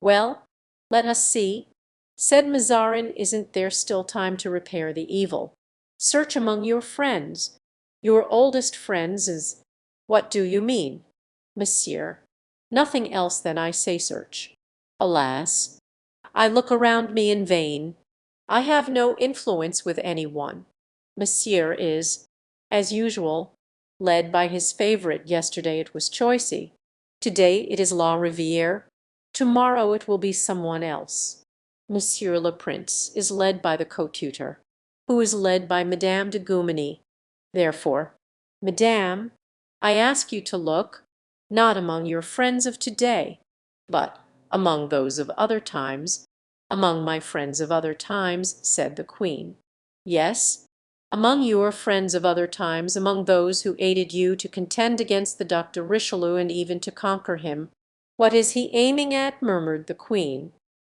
Well, let us see, said Mazarin, isn't there still time to repair the evil? Search among your friends, your oldest friends is— What do you mean, monsieur? Nothing else than I say search. Alas, I look around me in vain. I have no influence with any one. Monsieur is, as usual, led by his favorite. Yesterday it was Choisy. Today it is La Riviere. Tomorrow it will be someone else. Monsieur le Prince is led by the co-tutor, who is led by Madame de Goumeny. Therefore, Madame, I ask you to look, not among your friends of today, but among those of other times. Among my friends of other times, said the queen. Yes, among your friends of other times, among those who aided you to contend against the Duc de Richelieu and even to conquer him. What is he aiming at? Murmured the queen,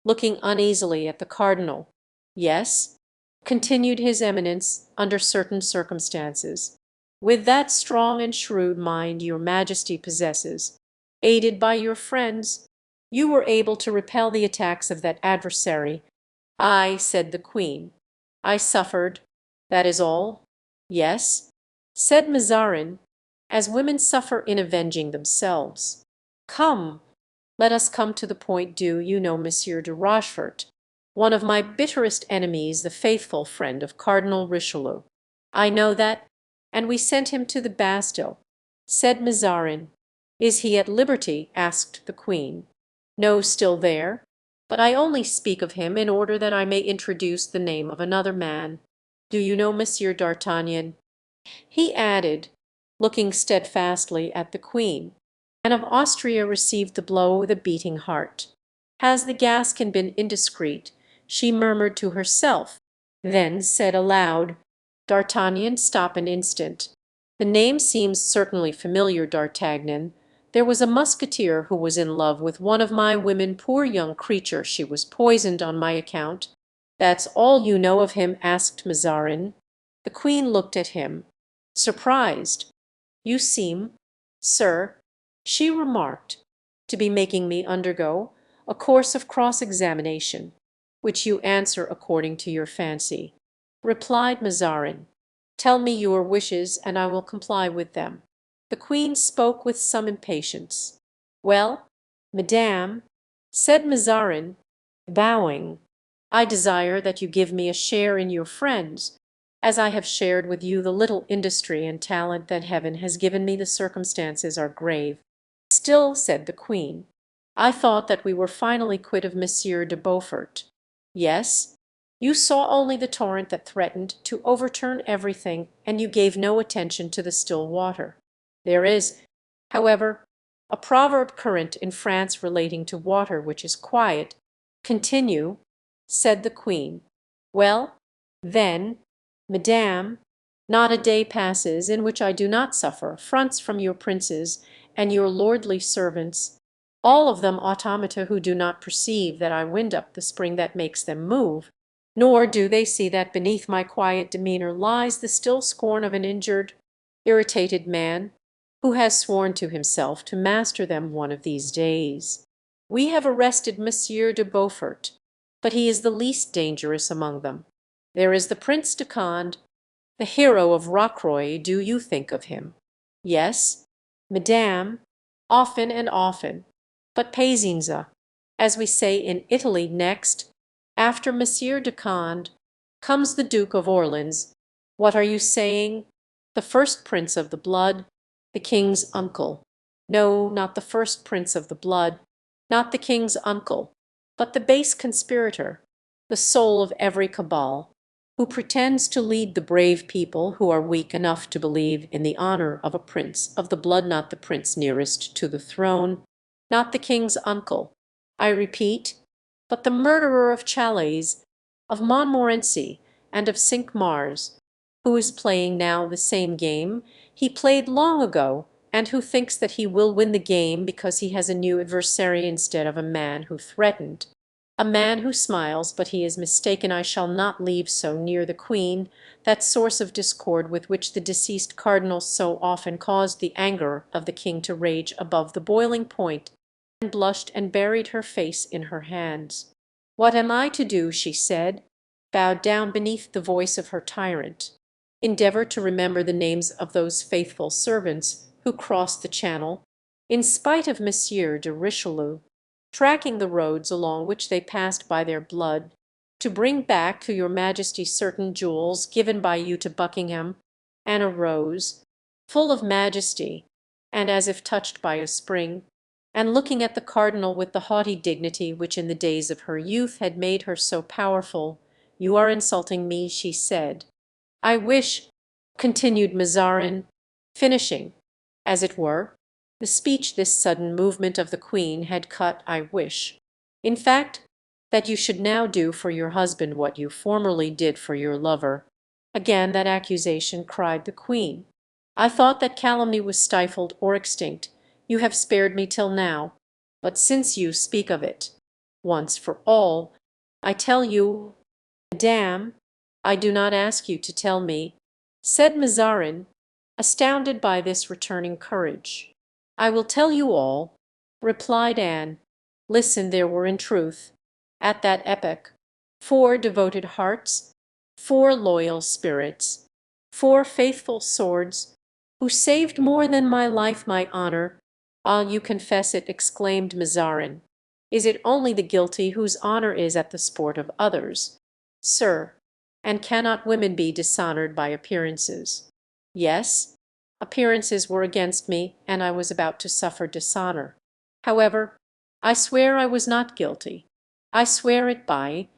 looking uneasily at the cardinal. Yes, continued his eminence, under certain circumstances, with that strong and shrewd mind your majesty possesses, aided by your friends, you were able to repel the attacks of that adversary. I, said the queen, I suffered, that is all. Yes, said Mazarin, as women suffer in avenging themselves. Come, let us come to the point. Do you know Monsieur de Rochefort, one of my bitterest enemies, the faithful friend of Cardinal Richelieu? I know that, and we sent him to the Bastille, said Mazarin. Is he at liberty? Asked the queen. No, still there, but I only speak of him in order that I may introduce the name of another man. Do you know Monsieur d'Artagnan? He added, looking steadfastly at the queen. Anne of Austria received the blow with a beating heart. Has the Gascon been indiscreet? She murmured to herself, then said aloud, D'Artagnan, stop an instant. The name seems certainly familiar, D'Artagnan. There was a musketeer who was in love with one of my women. Poor young creature, she was poisoned on my account. That's all you know of him? Asked Mazarin. The queen looked at him, surprised. You seem, sir, she remarked, to be making me undergo a course of cross-examination, which you answer according to your fancy, replied Mazarin. Tell me your wishes, and I will comply with them. The queen spoke with some impatience. Well, madame, said Mazarin, bowing, I desire that you give me a share in your friends, as I have shared with you the little industry and talent that Heaven has given me. The circumstances are grave. Still, said the queen, I thought that we were finally quit of Monsieur de Beaufort. Yes, you saw only the torrent that threatened to overturn everything, and you gave no attention to the still water. There is, however, a proverb current in France relating to water which is quiet. Continue, said the queen. Well, then, madame, not a day passes in which I do not suffer affronts from your princes and your lordly servants, all of them automata who do not perceive that I wind up the spring that makes them move, nor do they see that beneath my quiet demeanour lies the still scorn of an injured, irritated man, who has sworn to himself to master them one of these days. We have arrested Monsieur de Beaufort, but he is the least dangerous among them. There is the Prince de Conde, the hero of Rocroi. Do you think of him? Yes, madame, often and often. But pazienza, as we say in Italy. Next, after Monsieur de Conde, comes the Duke of Orleans. What are you saying? The first prince of the blood, the king's uncle. No, not the first prince of the blood, not the king's uncle, but the base conspirator, the soul of every cabal, who pretends to lead the brave people who are weak enough to believe in the honour of a prince of the blood, not the prince nearest to the throne, not the king's uncle, I repeat, but the murderer of Chalais, of Montmorency, and of Cinq-Mars, who is playing now the same game he played long ago, and who thinks that he will win the game because he has a new adversary instead of a man who threatened. A man who smiles, but he is mistaken. I shall not leave so near the queen that source of discord with which the deceased cardinal so often caused the anger of the king to rage above the boiling point. blushed and buried her face in her hands. "What am I to do?" she said, bowed down beneath the voice of her tyrant. "Endeavour to remember the names of those faithful servants who crossed the Channel, in spite of Monsieur de Richelieu, tracking the roads along which they passed by their blood, to bring back to your Majesty certain jewels given by you to Buckingham, and a rose, full of majesty, and as if touched by a spring, and looking at the cardinal with the haughty dignity which in the days of her youth had made her so powerful. 'You are insulting me,' she said. 'I wish,' continued Mazarin, finishing, as it were, the speech this sudden movement of the queen had cut, 'I wish, in fact, that you should now do for your husband what you formerly did for your lover.'" "Again that accusation," cried the queen. "I thought that calumny was stifled or extinct. You have spared me till now. But since you speak of it, once for all, I tell you—" "Madame, I do not ask you to tell me," said Mazarin, astounded by this returning courage. "I will tell you all," replied Anne. "Listen, there were in truth, at that epoch, 4 devoted hearts, 4 loyal spirits, 4 faithful swords, who saved more than my life, my honour." "Ah, you confess it," exclaimed Mazarin. "Is it only the guilty whose honour is at the sport of others, sir? And cannot women be dishonoured by appearances?" "Yes, appearances were against me, and I was about to suffer dishonour. However, I swear I was not guilty. I swear it by